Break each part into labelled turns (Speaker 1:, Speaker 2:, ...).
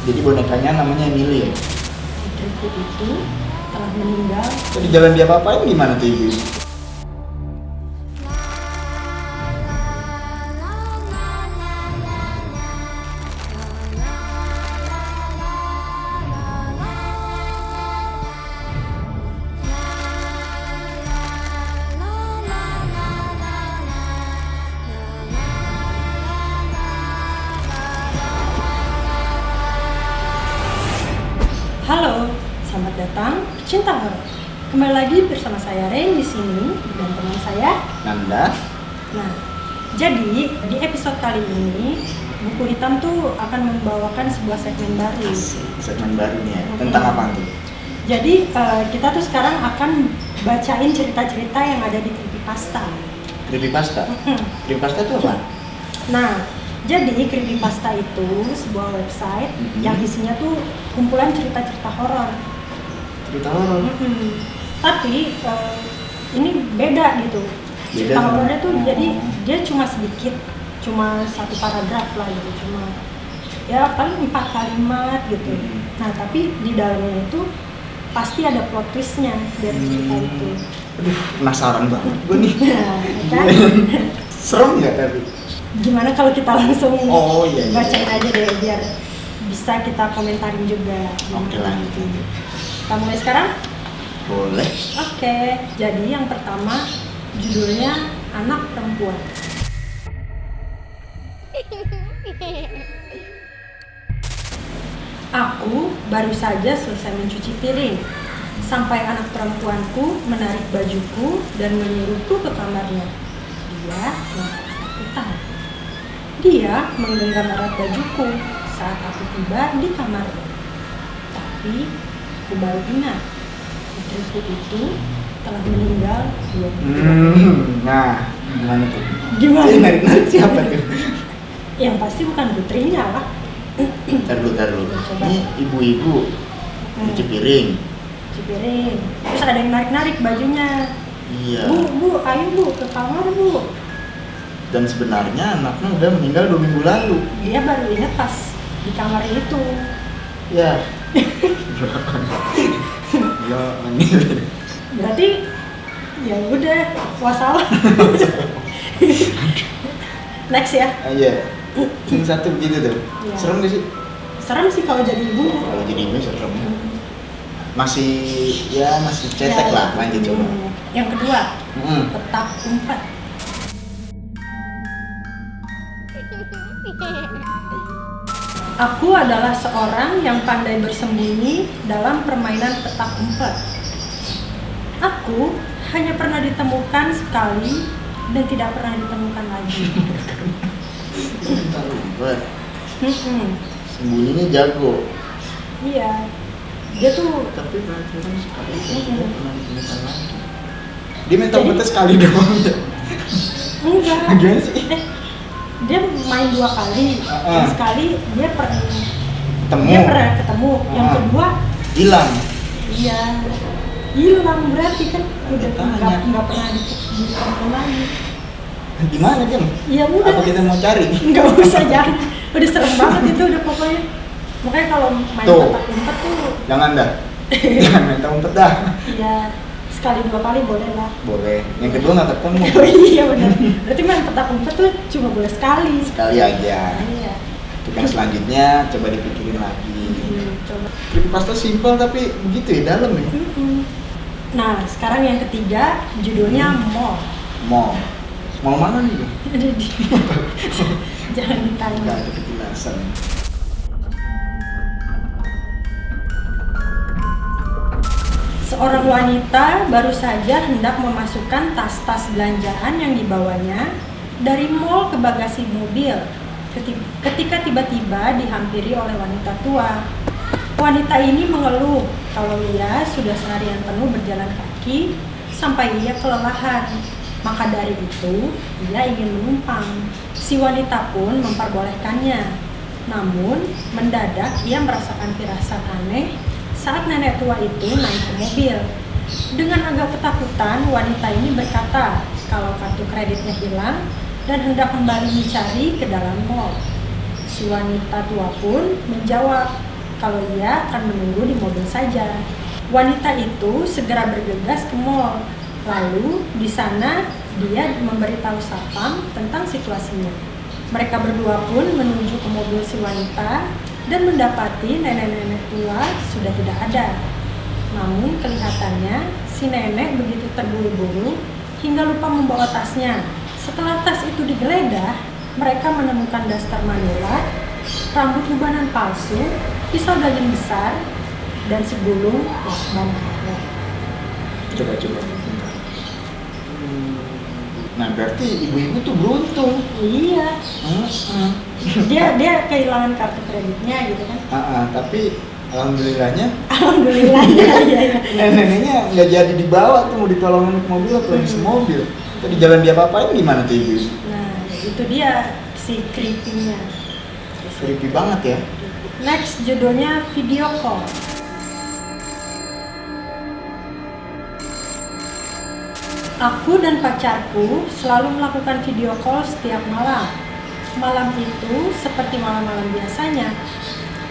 Speaker 1: Jadi bonekanya namanya Emily ya?
Speaker 2: Putriku itu telah meninggal.
Speaker 1: Jadi jangan dia apa-apain gimana tuh ibu?
Speaker 2: Halo, selamat datang pecinta horor. Kembali lagi bersama saya Ren di sini dan teman saya
Speaker 1: Nanda.
Speaker 2: Nah, jadi di episode kali ini Buku Hitam tuh akan membawakan sebuah segmen baru.
Speaker 1: Segmen baru nih ya. Tentang apa tuh?
Speaker 2: Jadi kita tuh sekarang akan bacain cerita-cerita yang ada di Creepypasta.
Speaker 1: Creepypasta? Creepypasta itu apa?
Speaker 2: Nah, jadi Creepypasta itu sebuah website yang isinya tuh kumpulan cerita-cerita horor.
Speaker 1: Cerita horor?
Speaker 2: Tapi ini beda gitu. Cerita horornya tuh jadi dia cuma sedikit, cuma satu paragraf lah gitu, cuma ya paling 4 kalimat gitu. Nah tapi di dalamnya itu pasti ada plot twistnya dari cerita itu.
Speaker 1: Aduh, penasaran banget gue nih.
Speaker 2: Nah, kan?
Speaker 1: Serem nggak tapi?
Speaker 2: Gimana kalau kita langsung
Speaker 1: iya.
Speaker 2: bacain aja deh biar bisa kita komentarin juga.
Speaker 1: Oke lah.
Speaker 2: Kita mulai sekarang?
Speaker 1: Boleh.
Speaker 2: Oke, jadi yang pertama judulnya Anak Perempuan. Aku baru saja selesai mencuci piring sampai anak perempuanku menarik bajuku dan menyuruhku ke kamarnya. Dia nampak ketakutan. Dia menggenggam erat bajuku saat aku tiba di kamarnya. Tapi aku baru ingat putriku itu telah meninggal 2 bulan.
Speaker 1: Nah, gimana tuh?
Speaker 2: Gimana?
Speaker 1: Narik siapa tuh?
Speaker 2: Yang pasti bukan putrinya lah.
Speaker 1: Ntar dulu.
Speaker 2: Coba.
Speaker 1: Ini ibu-ibu cuci piring.
Speaker 2: Cuci piring. Terus ada yang narik-narik bajunya.
Speaker 1: Iya.
Speaker 2: Bu, ayo bu, ke kamar bu.
Speaker 1: Dan sebenarnya anaknya udah meninggal 2 minggu lalu.
Speaker 2: Dia baru ingat pas di kamar itu.
Speaker 1: Ya. Ya, meninggal.
Speaker 2: Berarti ya udah wassalam. Next ya.
Speaker 1: Iya. Yang satu begitu tuh.
Speaker 2: Iya.
Speaker 1: Serem gak sih?
Speaker 2: Serem sih kalau jadi ibu.
Speaker 1: Kalau jadi ibu serem. Masih cetek lah, lanjut coba.
Speaker 2: Yang kedua,
Speaker 1: Hmm.
Speaker 2: petak umpet. Aku adalah seorang yang pandai bersembunyi dalam permainan petak umpet. Aku hanya pernah ditemukan sekali dan tidak pernah ditemukan lagi.
Speaker 1: Minta umpet. Sembunyinya jago.
Speaker 2: Iya, dia tuh
Speaker 1: Tapi peraturan sekali
Speaker 2: Mm-mm.
Speaker 1: tidak pernah ditemukan lagi. Dia minta umpetnya sekali doang ya?
Speaker 2: enggak.
Speaker 1: Gimana sih?
Speaker 2: Dia main 2 kali. Yang sekali dia pernah ketemu. Yang kedua
Speaker 1: hilang.
Speaker 2: iya hilang, berarti kan udah
Speaker 1: Tanya.
Speaker 2: nggak pernah ditemukan lagi.
Speaker 1: Gimana Jam?
Speaker 2: Ya udah.
Speaker 1: Apa kita mau cari?
Speaker 2: Nggak usah, jangan. Udah serem banget itu udah pokoknya. Makanya kalau main
Speaker 1: Tuh.
Speaker 2: petak umpet tuh
Speaker 1: Jangan dah. Jangan minta umpet dah.
Speaker 2: ya sekali 2 kali boleh lah.
Speaker 1: Boleh. Yang kedua nggak ketemu.
Speaker 2: Oh iya benar. Berarti main petak umpet tuh cuma boleh sekali.
Speaker 1: Sekali aja.
Speaker 2: Iya.
Speaker 1: Untuk yang selanjutnya coba dipikirin lagi.
Speaker 2: Coba.
Speaker 1: Creepypasta simpel tapi begitu ya dalam ya.
Speaker 2: Nah, sekarang yang ketiga judulnya Mall.
Speaker 1: Mau mana nih?
Speaker 2: Ada di. Jangan ditanya.
Speaker 1: Nggak ada kejelasan.
Speaker 2: Seorang wanita baru saja hendak memasukkan tas-tas belanjaan yang dibawanya dari mall ke bagasi mobil ketika tiba-tiba dihampiri oleh wanita tua. Wanita ini mengeluh kalau ia sudah seharian penuh berjalan kaki sampai ia kelelahan. Maka dari itu, ia ingin menumpang. Si wanita pun memperbolehkannya. Namun, mendadak ia merasakan firasat aneh saat nenek tua itu naik ke mobil. Dengan agak ketakutan, wanita ini berkata kalau kartu kreditnya hilang dan hendak kembali mencari ke dalam mall. Si wanita tua pun menjawab Kalau ia akan menunggu di mobil saja. Wanita itu segera bergegas ke mall. Lalu di sana dia memberitahu satpam tentang situasinya. Mereka berdua pun menuju ke mobil si wanita dan mendapati nenek-nenek tua sudah tidak ada. Namun kelihatannya si nenek begitu terburu-buru hingga lupa membawa tasnya. Setelah tas itu digeledah, mereka menemukan daster manila, rambut ubanan palsu, pisau daging besar, dan segulung lakban karet.
Speaker 1: Coba. Bentar. Nah, berarti ibu-ibu tuh beruntung.
Speaker 2: Iya. Dia kehilangan kartu kreditnya gitu kan.
Speaker 1: Tapi alhamdulillahnya
Speaker 2: Alhamdulillahnya ya.
Speaker 1: neneknya nggak jadi dibawa tuh, mau ditolongin ke mobil atau di mobil. Tadi jalan dia apa-apain gimana tuh ibu?
Speaker 2: Nah, itu dia si creepy-nya.
Speaker 1: Creepy banget ya.
Speaker 2: Next, judulnya Video Call. Aku dan pacarku selalu melakukan video call setiap malam. Malam itu seperti malam-malam biasanya.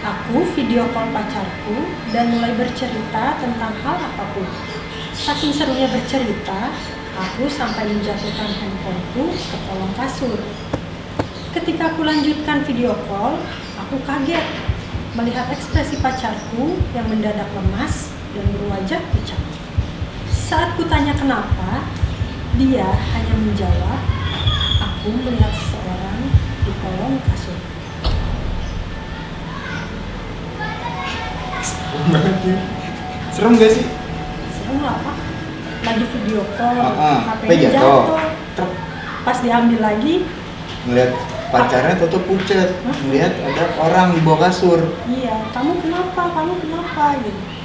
Speaker 2: Aku video call pacarku dan mulai bercerita tentang hal apapun. Saking serunya bercerita, aku sampai menjatuhkan handphoneku ke kolong kasur. Ketika aku lanjutkan video call, aku kaget melihat ekspresi pacarku yang mendadak lemas dan berwajah pucat. Saat kutanya kenapa, dia hanya menjawab, aku melihat seseorang di kolong kasur.
Speaker 1: Serem gak sih?
Speaker 2: Serem lah Pak. Lagi video call,
Speaker 1: HP
Speaker 2: HP-nya
Speaker 1: jatuh.
Speaker 2: jatuh. Pas diambil lagi,
Speaker 1: Ngeliat pacarnya tuh pucet, ngeliat ada orang di bawah kasur.
Speaker 2: iya, kamu kenapa gitu.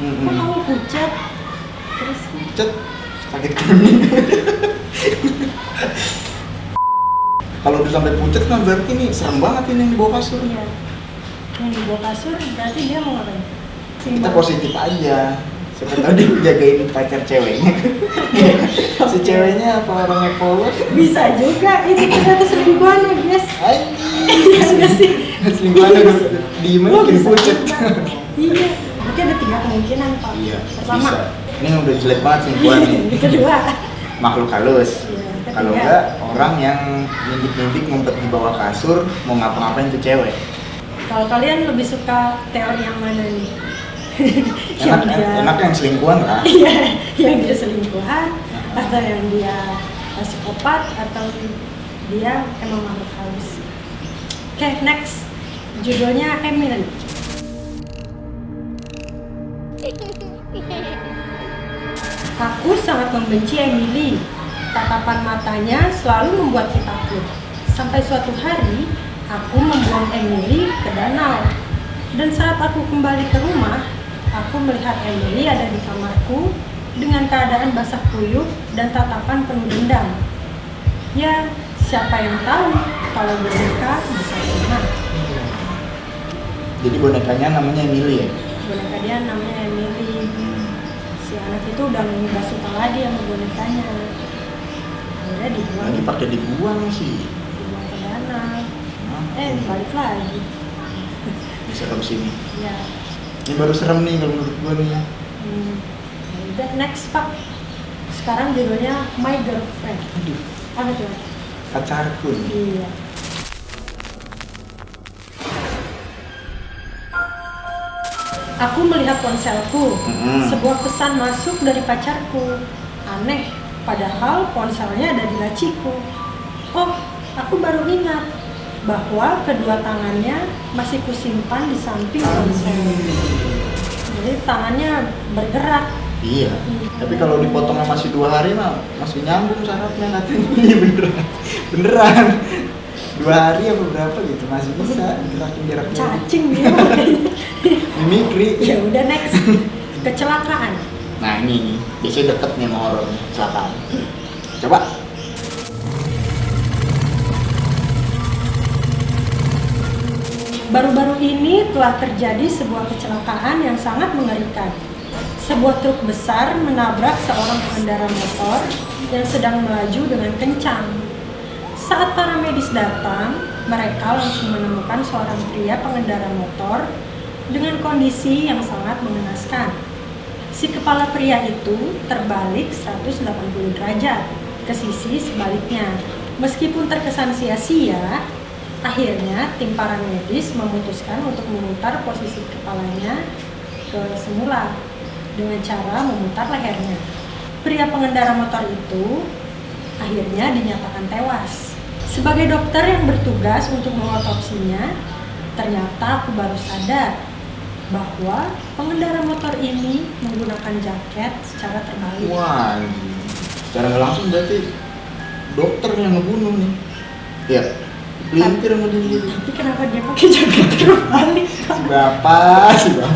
Speaker 2: Kok kamu pucat? Terus
Speaker 1: Pucet, sakit kuning. Kalau udah sampai pucet kan berarti ini serem banget ini yang di bawah kasur.
Speaker 2: iya, yang di bawah kasur berarti dia mau ngapain?
Speaker 1: Kita positif aja. Siapa tahu dia jagain pacar ceweknya. Si ceweknya apa orangnya polos?
Speaker 2: Bisa juga, itu ternyata selingkuhan ya guys. Iya nggak sih?
Speaker 1: Selingkuhan udah diem aja
Speaker 2: Oh,
Speaker 1: makin
Speaker 2: bisa
Speaker 1: pucet.
Speaker 2: juga. Iya, berarti ada 3 kemungkinan Pak.
Speaker 1: Iya,
Speaker 2: Pertama,
Speaker 1: bisa. Ini udah jelek banget selingkuhan nih.
Speaker 2: kedua,
Speaker 1: Makhluk halus.
Speaker 2: iya, ketiga.
Speaker 1: Kalau enggak, orang yang nindik-nindik ngumpet di bawah kasur mau ngapa-ngapain tuh cewek.
Speaker 2: Kalau kalian lebih suka teori yang mana nih?
Speaker 1: Enak yang selingkuhan lah.
Speaker 2: Iya, yang dia selingkuhan atau yang dia psikopat atau dia emang makhluk halus. Oke, next. Judulnya Emily. Aku sangat membenci Emily. Tatapan matanya selalu membuatku takut. Sampai suatu hari, aku membuang Emily ke danau. Dan saat aku kembali ke rumah, aku melihat Emily ada di kamarku dengan keadaan basah kuyup dan tatapan penuh dendam. Ya, siapa yang tahu kalau boneka bisa punah.
Speaker 1: Jadi bonekanya namanya Emily ya?
Speaker 2: Boneka dia namanya Emily. Si anak itu udah nggak suka lagi sama bonekanya. Akhirnya dibuang.
Speaker 1: Lagi pakai dibuang sih.
Speaker 2: Dibuang ke danau.
Speaker 1: Nah,
Speaker 2: Balik lagi.
Speaker 1: serem sini.
Speaker 2: Ya.
Speaker 1: Ini baru serem nih kalau menurut gua nih.
Speaker 2: Ya udah, next Pak. Sekarang judulnya My Girlfriend.
Speaker 1: Aduh,
Speaker 2: Apa tuh?
Speaker 1: pacarku nih.
Speaker 2: Iya. Aku melihat ponselku. Sebuah pesan masuk dari pacarku. Aneh, padahal ponselnya ada di laciku. Oh, aku baru ingat bahwa kedua tangannya masih kusimpan di samping ponsel. Jadi tangannya bergerak.
Speaker 1: Iya. Tapi kalau dipotongnya masih 2 hari mah masih nyambung sarafnya katanya. Iya beneran. 2 hari apa berapa gitu masih bisa gerakin geraknya.
Speaker 2: Cacing dia.
Speaker 1: Mimikri.
Speaker 2: Ya udah, next. Kecelakaan.
Speaker 1: Nah ini nih, biasanya deket nih sama horor kecelakaan. Coba.
Speaker 2: Baru-baru ini telah terjadi sebuah kecelakaan yang sangat mengerikan. Sebuah truk besar menabrak seorang pengendara motor yang sedang melaju dengan kencang. Saat para medis datang, mereka langsung menemukan seorang pria pengendara motor dengan kondisi yang sangat mengenaskan. Si kepala pria itu terbalik 180 derajat ke sisi sebaliknya. Meskipun terkesan sia-sia, akhirnya tim para medis memutuskan untuk memutar posisi kepalanya ke semula dengan cara memutar lehernya. Pria pengendara motor itu akhirnya dinyatakan tewas. Sebagai dokter yang bertugas untuk mengotopsinya, ternyata aku baru sadar bahwa pengendara motor ini menggunakan jaket secara terbalik.
Speaker 1: Wah, secara nggak langsung berarti dokter yang ngebunuh nih. Ya, pelintir sama dia.
Speaker 2: Tapi kenapa dia pakai jaket terbalik?
Speaker 1: Bapak sih bang.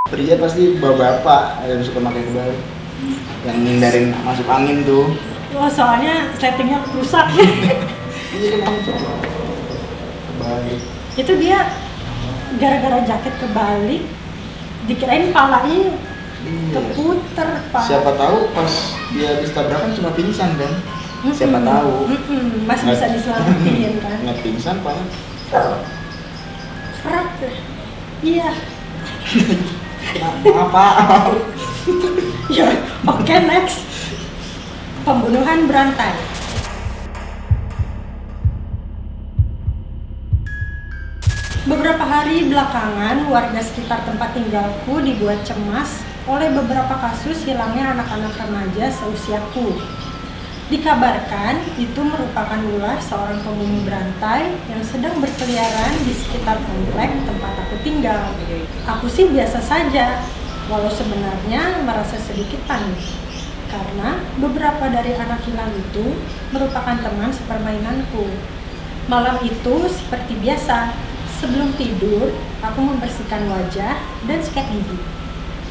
Speaker 1: Pria pasti bapak yang suka pakai kebalik. Yang ngindarin masuk angin tuh.
Speaker 2: Wah, soalnya settingnya rusak.
Speaker 1: Iya kan itu. Kebalik.
Speaker 2: Itu dia gara-gara jaket kebalik, dikirain palanya keputer pak.
Speaker 1: Siapa tahu pas dia habis tabrakan cuma pingsan kan? Siapa tahu?
Speaker 2: Masih bisa diselamatin kan?
Speaker 1: Nggak pingsan pak?
Speaker 2: Kerak. Iya.
Speaker 1: Apa?
Speaker 2: Ya, oke, next. Pembunuhan berantai. Beberapa hari belakangan, warga sekitar tempat tinggalku dibuat cemas oleh beberapa kasus hilangnya anak-anak remaja seusiaku. Dikabarkan itu merupakan ulah seorang pembunuh berantai yang sedang berkeliaran di sekitar komplek tempat aku tinggal. Aku sih biasa saja, walau sebenarnya merasa sedikit panik. Karena beberapa dari anak hilang itu merupakan teman sepermainanku. Malam itu seperti biasa, sebelum tidur aku membersihkan wajah dan sikat gigi.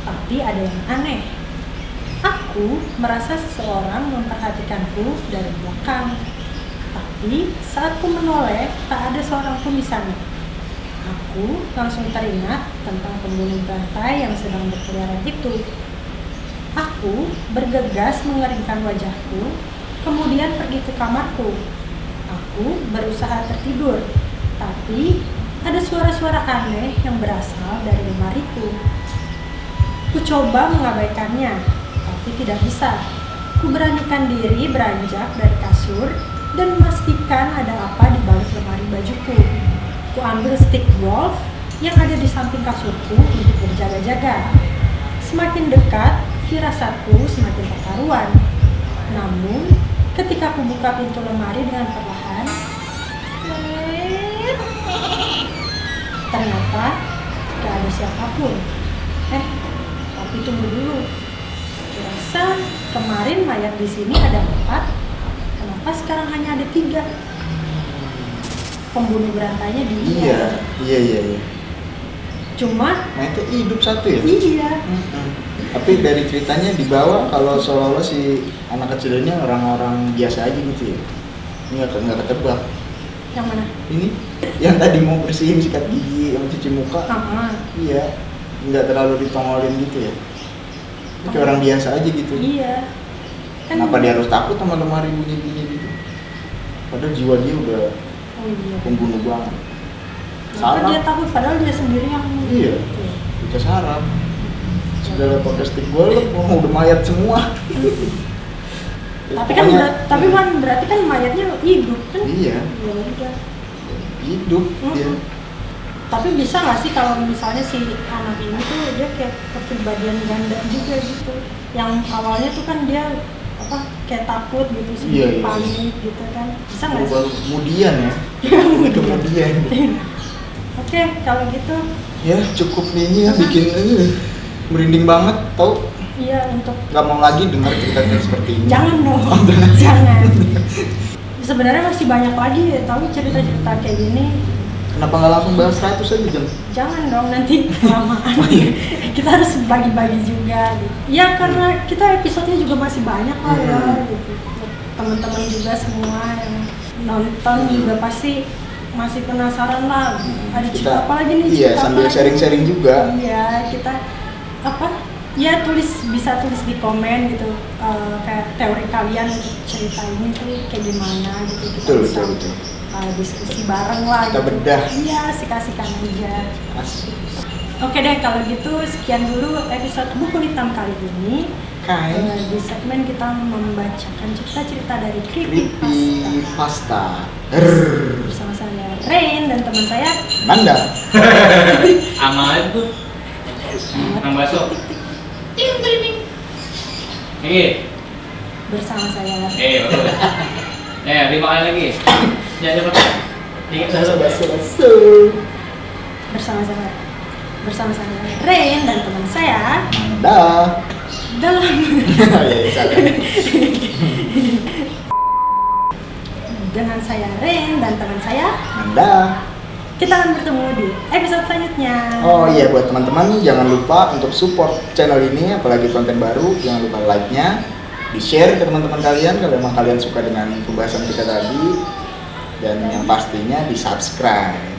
Speaker 2: Tapi ada yang aneh. Aku merasa seseorang memperhatikanku dari belakang. Tapi saat ku menoleh, tak ada seorang pun di sana. Aku langsung teringat tentang pembunuh berantai yang sedang berkeliaran itu. Aku bergegas mengeringkan wajahku, kemudian pergi ke kamarku. Aku berusaha tertidur, tapi ada suara-suara aneh yang berasal dari lemariku. Ku coba mengabaikannya, tapi tidak bisa. Ku beranikan diri beranjak dari kasur dan memastikan ada apa di balik lemari bajuku. Ku ambil stick golf yang ada di samping kasurku untuk berjaga-jaga. Semakin dekat, firasatku semakin terkaruan. Namun, ketika aku buka pintu lemari dengan perlahan, ternyata gak ada siapapun. Tapi tunggu dulu. Kurasa kemarin mayat di sini ada 4. Kenapa sekarang hanya ada 3? Pembunuh berantainya dia.
Speaker 1: Iya.
Speaker 2: Cuma
Speaker 1: Mayatnya hidup satu ya?
Speaker 2: iya.
Speaker 1: Tapi dari ceritanya dibawa kalau seolah-olah si anak kecil ini orang-orang biasa aja gitu ya? Ini nggak ketebak.
Speaker 2: Yang mana?
Speaker 1: Ini yang tadi mau bersihin sikat gigi sama cuci muka. Iya, nggak terlalu ditongolin gitu ya? Kayak orang biasa aja gitu.
Speaker 2: Iya.
Speaker 1: Kenapa dia harus takut sama lemari bunyi-bunyi gitu? Padahal jiwa dia udah pembunuh banget.
Speaker 2: Kenapa dia takut padahal dia sendiri yang
Speaker 1: Iya. Kita sarap. Segala pakai stick golf, udah mayat semua.
Speaker 2: Tapi kan berarti kan mayatnya hidup kan?
Speaker 1: Iya.
Speaker 2: Ya udah.
Speaker 1: Hidup dia.
Speaker 2: Tapi bisa nggak sih kalau misalnya si anak ini tuh dia kayak kepribadian ganda juga gitu? Yang awalnya tuh kan dia kayak takut gitu sih, panik gitu kan? Bisa nggak sih?
Speaker 1: Kemudian ya. Kemudian.
Speaker 2: Oke, kalau gitu.
Speaker 1: Ya cukup ini ya bikin merinding banget, tau?
Speaker 2: Iya, untuk
Speaker 1: nggak mau lagi dengar cerita seperti ini.
Speaker 2: Jangan dong, jangan. Sebenarnya masih banyak lagi ya, tahu cerita-cerita kayak gini.
Speaker 1: Kenapa nggak langsung bahas 100 aja jam?
Speaker 2: Jangan dong, nanti kelamaan. Kita harus bagi-bagi juga. Gitu. Ya karena kita episodenya juga masih banyak lah ya. Gitu. Teman-teman juga semua yang nonton juga pasti masih penasaran lah. Ada cerita apa lagi nih?
Speaker 1: Iya, sambil sharing-sharing juga.
Speaker 2: Iya, kita ya bisa tulis di komen gitu, kayak teori kalian untuk cerita ini tuh kayak gimana gitu. Kita bisa diskusi bareng lah.
Speaker 1: Kita bedah.
Speaker 2: Iya, asik-asikan aja.
Speaker 1: Asik.
Speaker 2: Oke deh, kalau gitu sekian dulu episode Buku Hitam kali ini. Di segmen kita membacakan cerita-cerita dari Creepypasta. Bersama saya Rain dan teman saya
Speaker 1: Nanda.
Speaker 3: Amal itu Kang Baso.
Speaker 2: bersama saya
Speaker 3: Bagus. 5 kali lagi. Jangan cepat. Ingat
Speaker 1: Baso.
Speaker 2: bersama saya Rain dan teman saya
Speaker 1: Nanda.
Speaker 2: dalam dengan saya Rain dan teman saya
Speaker 1: Nanda.
Speaker 2: kita akan bertemu di episode selanjutnya.
Speaker 1: Oh iya, buat teman-teman jangan lupa untuk support channel ini, apalagi konten baru. Jangan lupa like-nya, di-share ke teman-teman kalian kalau memang kalian suka dengan pembahasan kita tadi, dan yang pastinya di-subscribe.